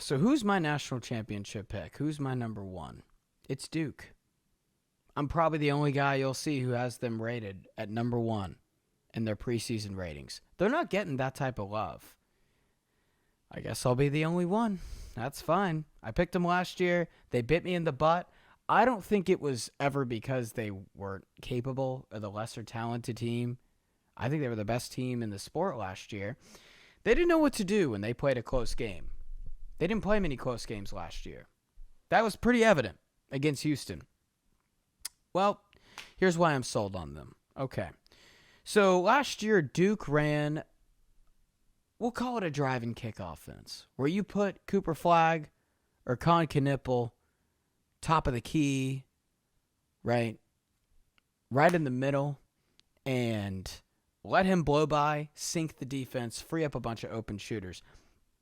So who's my national championship pick? Who's my number one? It's Duke. I'm probably the only guy you'll see who has them rated at number one in their preseason ratings. They're not getting that type of love. I guess I'll be the only one. That's fine. I picked them last year. They bit me in the butt. I don't think it was ever because they weren't capable or the lesser talented team. I think they were the best team in the sport last year. They didn't know what to do when they played a close game. They didn't play many close games last year. That was pretty evident against Houston. Well, here's why I'm sold on them. Okay. So last year, Duke ran, we'll call it a drive and kick offense, where you put Cooper Flagg or Con Knipple top of the key, right in the middle, and let him blow by, sink the defense, free up a bunch of open shooters.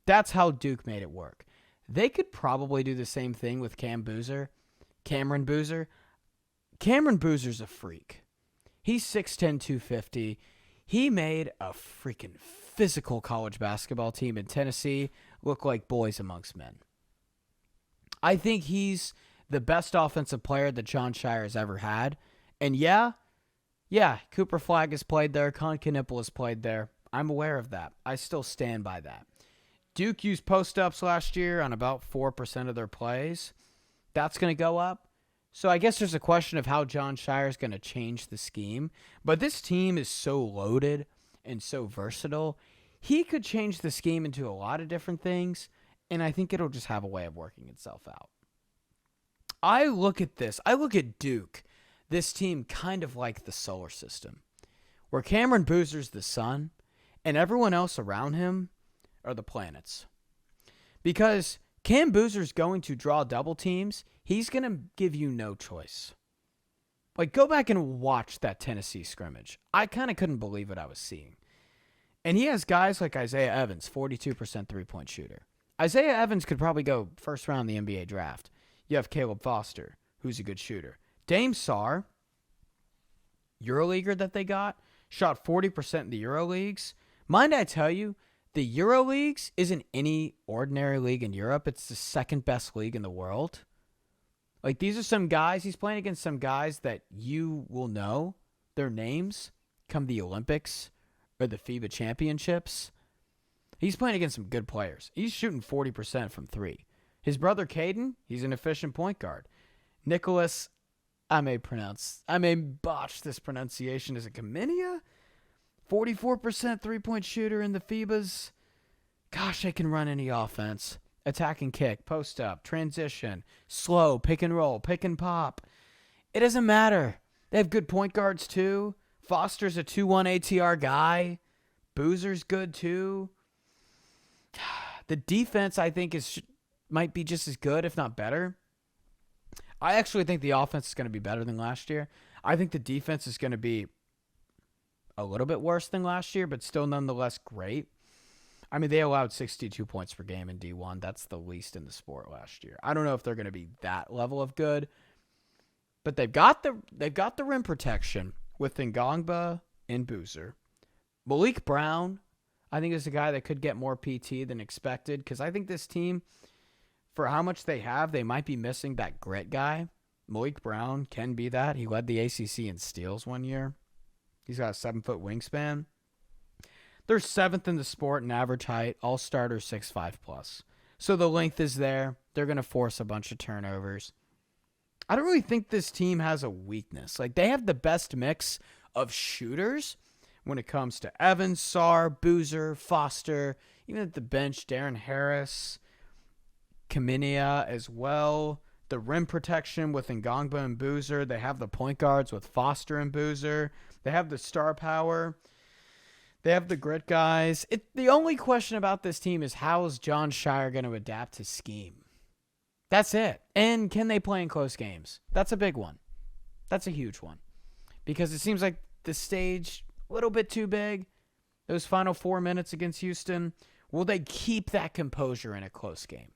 That's how Duke made it work. They could probably do the same thing with Cameron Boozer. Cameron Boozer's a freak. He's 6'10", 250. He made a freaking physical college basketball team in Tennessee look like boys amongst men. I think he's the best offensive player that Jon Scheyer has ever had. And yeah, Cooper Flagg has played there. Con Knipple has played there. I'm aware of that. I still stand by that. Duke used post-ups last year on about 4% of their plays. That's going to go up. So I guess there's a question of how Jon Scheyer is going to change the scheme. But this team is so loaded and so versatile. He could change the scheme into a lot of different things, and I think it'll just have a way of working itself out. I look at Duke, this team kind of like the solar system, where Cameron Boozer's the sun, and everyone else around him are the planets. Because Cam Boozer's going to draw double teams, he's going to give you no choice. Like, go back and watch that Tennessee scrimmage. I kind of couldn't believe what I was seeing. And he has guys like Isaiah Evans, 42% three-point shooter. Isaiah Evans could probably go first round in the NBA draft. You have Caleb Foster, who's a good shooter. Dame Sarr, Euroleaguer that they got, shot 40% in the Euroleagues. Mind I tell you, the Euroleagues isn't any ordinary league in Europe. It's the second best league in the world. Like, these are some guys, he's playing against some guys that you will know their names come the Olympics or the FIBA championships. He's playing against some good players. He's shooting 40% from three. His brother Caden, he's an efficient point guard. Nicholas, I may botch this pronunciation. Is it Kaminia? 44% three-point shooter in the FIBAs. Gosh, they can run any offense. Attack and kick, post up, transition, slow, pick and roll, pick and pop. It doesn't matter. They have good point guards too. Foster's a 2-1 ATR guy. Boozer's good too. The defense, I think, might be just as good, if not better. I actually think the offense is going to be better than last year. I think the defense is going to be a little bit worse than last year, but still nonetheless great. I mean, they allowed 62 points per game in D1. That's the least in the sport last year. I don't know if they're going to be that level of good, but they've got the rim protection with Ngongba and Boozer. Malik Brown, I think, is a guy that could get more PT than expected, because I think this team, for how much they have, they might be missing that grit guy. Malik Brown can be that. He led the ACC in steals one year. He's got a 7-foot wingspan. They're 7th in the sport in average height. All starters 6'5+. So the length is there. They're going to force a bunch of turnovers. I don't really think this team has a weakness. Like, they have the best mix of shooters when it comes to Evans, Sarr, Boozer, Foster, even at the bench, Darren Harris, Kaminia as well. The rim protection with Ngongba and Boozer. They have the point guards with Foster and Boozer. They have the star power. They have the grit guys. The only question about this team is, how is Jon Scheyer going to adapt his scheme? That's it. And can they play in close games? That's a big one. That's a huge one. Because it seems like the stage, a little bit too big. Those final 4 minutes against Houston, will they keep that composure in a close game?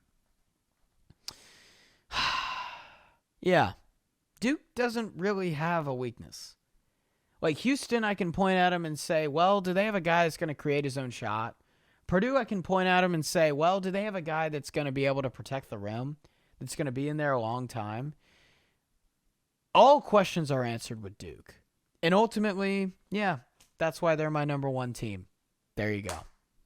Yeah. Duke doesn't really have a weakness. Like Houston, I can point at him and say, well, do they have a guy that's going to create his own shot? Purdue, I can point at them and say, well, do they have a guy that's going to be able to protect the rim, that's going to be in there a long time? All questions are answered with Duke. And ultimately, yeah, that's why they're my number one team. There you go.